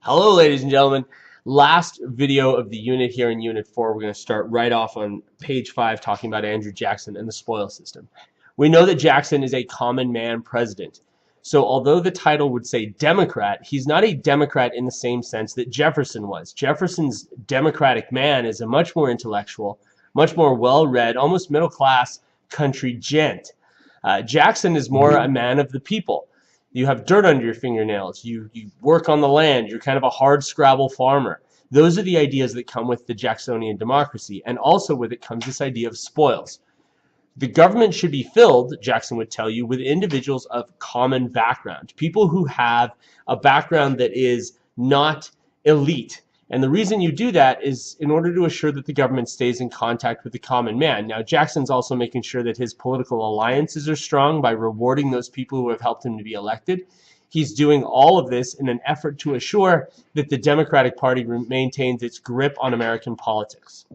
Hello, ladies and gentlemen. Last video of the unit here in Unit 4. We're going to start right off on page 5 talking about Andrew Jackson and the spoils system. We know that Jackson is a common man president. So although the title would say Democrat, he's not a Democrat in the same sense that Jefferson was. Jefferson's Democratic man is a much more intellectual, much more well-read, almost middle-class country gent. Jackson is more a man of the people. You have dirt under your fingernails. You work on the land. You're kind of a hard scrabble farmer. Those are the ideas that come with the Jacksonian democracy. And also with it comes this idea of spoils. The government should be filled, Jackson would tell you, with individuals of common background. People who have a background that is not elite. And the reason you do that is in order to assure that the government stays in contact with the common man. Now, Jackson's also making sure that his political alliances are strong by rewarding those people who have helped him to be elected. He's doing all of this in an effort to assure that the Democratic Party maintains its grip on American politics.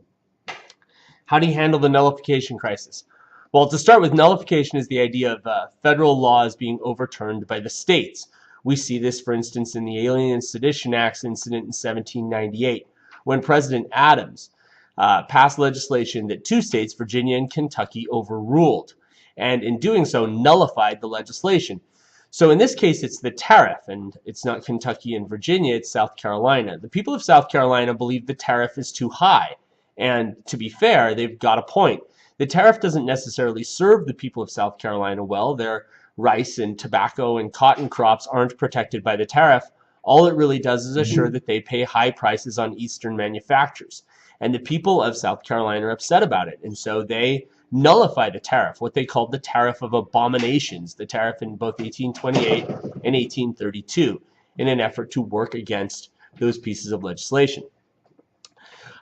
How do you handle the nullification crisis? Well, to start with, nullification is the idea of federal laws being overturned by the states. We see this, for instance, in the Alien and Sedition Acts incident in 1798, when President Adams passed legislation that two states, Virginia and Kentucky, overruled, and in doing so nullified the legislation. So in this case, it's the tariff, and it's not Kentucky and Virginia, it's South Carolina. The people of South Carolina believe the tariff is too high, and to be fair, they've got a point. The tariff doesn't necessarily serve the people of South Carolina well. Their rice and tobacco and cotton crops aren't protected by the tariff. All it really does is assure that they pay high prices on Eastern manufacturers. And the people of South Carolina are upset about it. And so they nullify the tariff, what they called the Tariff of Abominations, the tariff in both 1828 and 1832, in an effort to work against those pieces of legislation.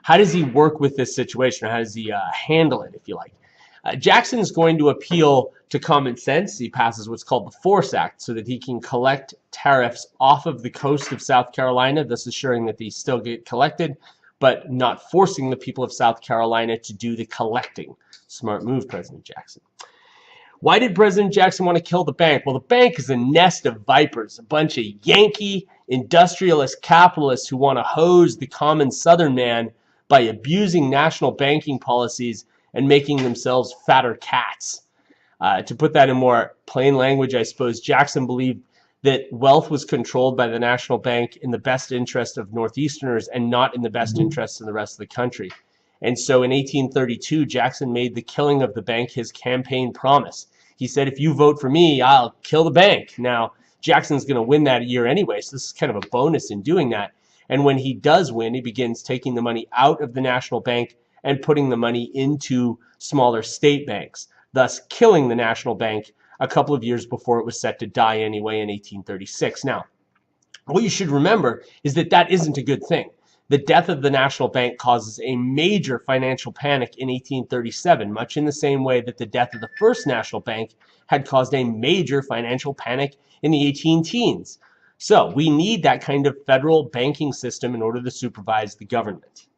How does he work with this situation? Or how does he handle it, if you like? Jackson's going to appeal to common sense. He passes what's called the Force Act so that he can collect tariffs off of the coast of South Carolina, thus assuring that they still get collected, but not forcing the people of South Carolina to do the collecting. Smart move, President Jackson. Why did President Jackson want to kill the bank? Well, the bank is a nest of vipers, a bunch of Yankee industrialist capitalists who want to hose the common Southern man by abusing national banking policies and making themselves fatter cats. To put that in more plain language, I suppose, Jackson believed that wealth was controlled by the national bank in the best interest of Northeasterners and not in the best interest of the rest of the country. And so in 1832, Jackson made the killing of the bank his campaign promise. He said, if you vote for me, I'll kill the bank. Now, Jackson's going to win that year anyway, so this is kind of a bonus in doing that. And when he does win, he begins taking the money out of the national bank and putting the money into smaller state banks, thus killing the national bank a couple of years before it was set to die anyway in 1836. Now, what you should remember is that that isn't a good thing. The death of the national bank causes a major financial panic in 1837, much in the same way that the death of the first national bank had caused a major financial panic in the 18-teens. So we need that kind of federal banking system in order to supervise the government.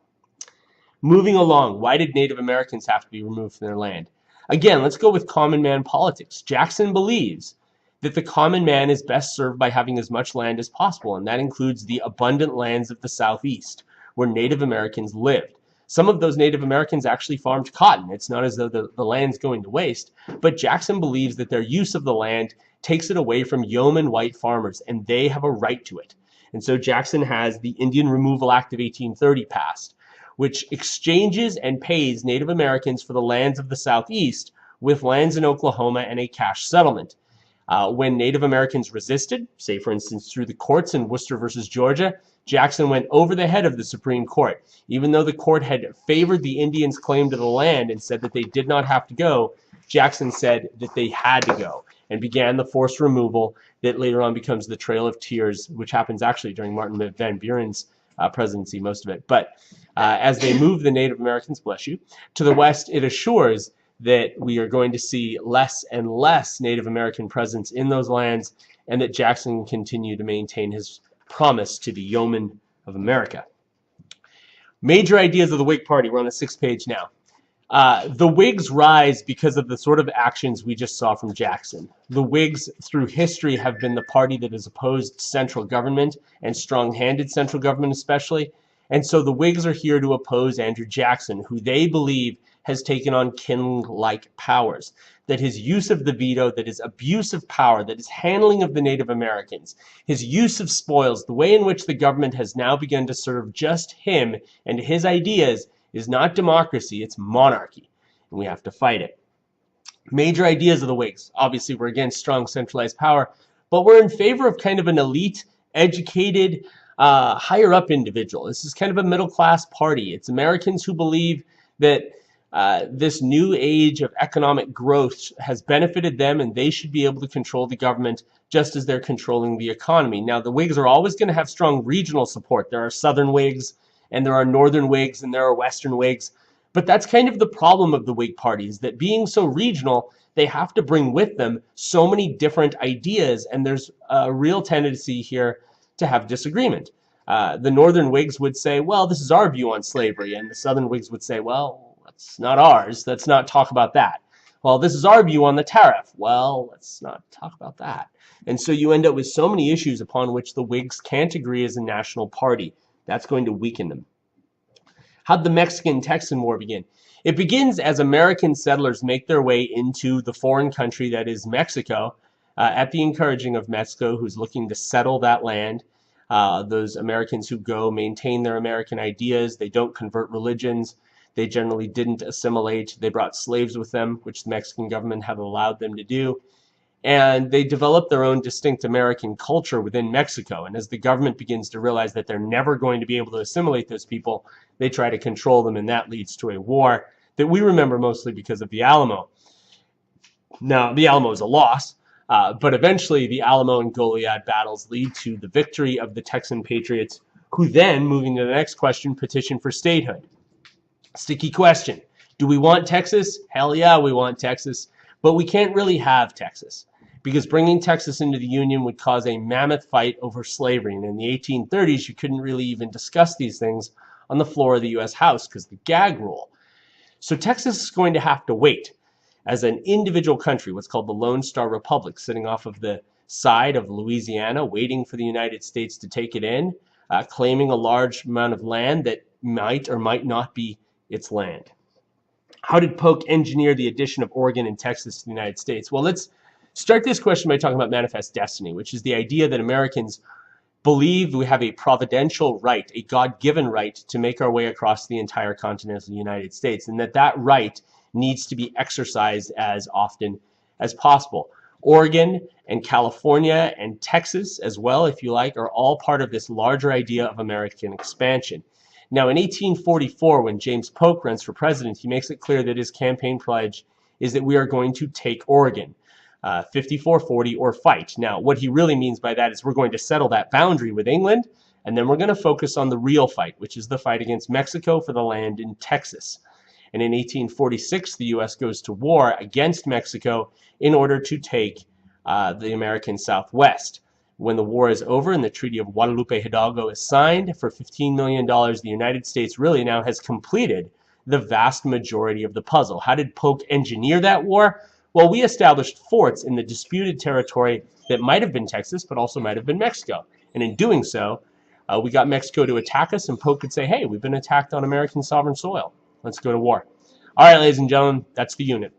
Moving along, why did Native Americans have to be removed from their land? Again, let's go with common man politics. Jackson believes that the common man is best served by having as much land as possible, and that includes the abundant lands of the Southeast, where Native Americans lived. Some of those Native Americans actually farmed cotton. It's not as though the land's going to waste, but Jackson believes that their use of the land takes it away from yeoman white farmers, and they have a right to it. And so Jackson has the Indian Removal Act of 1830 passed, which exchanges and pays Native Americans for the lands of the Southeast with lands in Oklahoma and a cash settlement. When Native Americans resisted, say for instance through the courts in Worcester versus Georgia, Jackson went over the head of the Supreme Court. Even though the court had favored the Indians' claim to the land and said that they did not have to go, Jackson said that they had to go and began the forced removal that later on becomes the Trail of Tears, which happens actually during Martin Van Buren's presidency, most of it. But as they move the Native Americans, bless you, to the west, it assures that we are going to see less and less Native American presence in those lands, and that Jackson can continue to maintain his promise to the yeomen of America. Major ideas of the Whig Party. We're on the 6th page now. The Whigs rise because of the sort of actions we just saw from Jackson. The Whigs, through history, have been the party that has opposed central government, and strong-handed central government especially. And so the Whigs are here to oppose Andrew Jackson, who they believe has taken on king-like powers, that his use of the veto, that his abuse of power, that his handling of the Native Americans, his use of spoils, the way in which the government has now begun to serve just him and his ideas is not democracy, it's monarchy, and we have to fight it. Major ideas of the Whigs. Obviously, we're against strong centralized power, but we're in favor of kind of an elite, educated, higher-up individual. This is kind of a middle-class party. It's Americans who believe that this new age of economic growth has benefited them, and they should be able to control the government just as they're controlling the economy. Now, the Whigs are always going to have strong regional support. There are Southern Whigs, and there are Northern Whigs, and there are Western Whigs. But that's kind of the problem of the Whig Party, is that being so regional, they have to bring with them so many different ideas, and there's a real tendency here to have disagreement. The Northern Whigs would say, well, this is our view on slavery, and the Southern Whigs would say, well, that's not ours. Let's not talk about that. Well, this is our view on the tariff. Well, let's not talk about that. And so you end up with so many issues upon which the Whigs can't agree as a national party. That's going to weaken them. How did the Mexican-Texan War begin? It begins as American settlers make their way into the foreign country that is Mexico, at the encouraging of Mexico, who's looking to settle that land. Those Americans who go maintain their American ideas. They don't convert religions. They generally didn't assimilate. They brought slaves with them, which the Mexican government had allowed them to do. And they developed their own distinct American culture within Mexico. And as the government begins to realize that they're never going to be able to assimilate those people, they try to control them, and that leads to a war that we remember mostly because of the Alamo. Now, the Alamo is a loss, but eventually the Alamo and Goliad battles lead to the victory of the Texan Patriots, who then, moving to the next question, petition for statehood. Sticky question. Do we want Texas? Hell yeah, we want Texas. But we can't really have Texas, because bringing Texas into the Union would cause a mammoth fight over slavery. And in the 1830s, you couldn't really even discuss these things on the floor of the U.S. House because of the gag rule. So Texas is going to have to wait as an individual country, what's called the Lone Star Republic, sitting off of the side of Louisiana, waiting for the United States to take it in, claiming a large amount of land that might or might not be its land. How did Polk engineer the addition of Oregon and Texas to the United States? Well, let's start this question by talking about manifest destiny, which is the idea that Americans believe we have a providential right, a God-given right, to make our way across the entire continental United States, and that right needs to be exercised as often as possible. Oregon and California and Texas as well, if you like, are all part of this larger idea of American expansion. Now, in 1844, when James Polk runs for president, he makes it clear that his campaign pledge is that we are going to take Oregon, 54-40 or fight. Now, what he really means by that is we're going to settle that boundary with England, and then we're going to focus on the real fight, which is the fight against Mexico for the land in Texas. And in 1846, the U.S. goes to war against Mexico in order to take the American Southwest. When the war is over and the Treaty of Guadalupe Hidalgo is signed for $15 million, the United States really now has completed the vast majority of the puzzle. How did Polk engineer that war? Well, we established forts in the disputed territory that might have been Texas, but also might have been Mexico. And in doing so, we got Mexico to attack us, and Polk could say, hey, we've been attacked on American sovereign soil. Let's go to war. All right, ladies and gentlemen, that's the unit.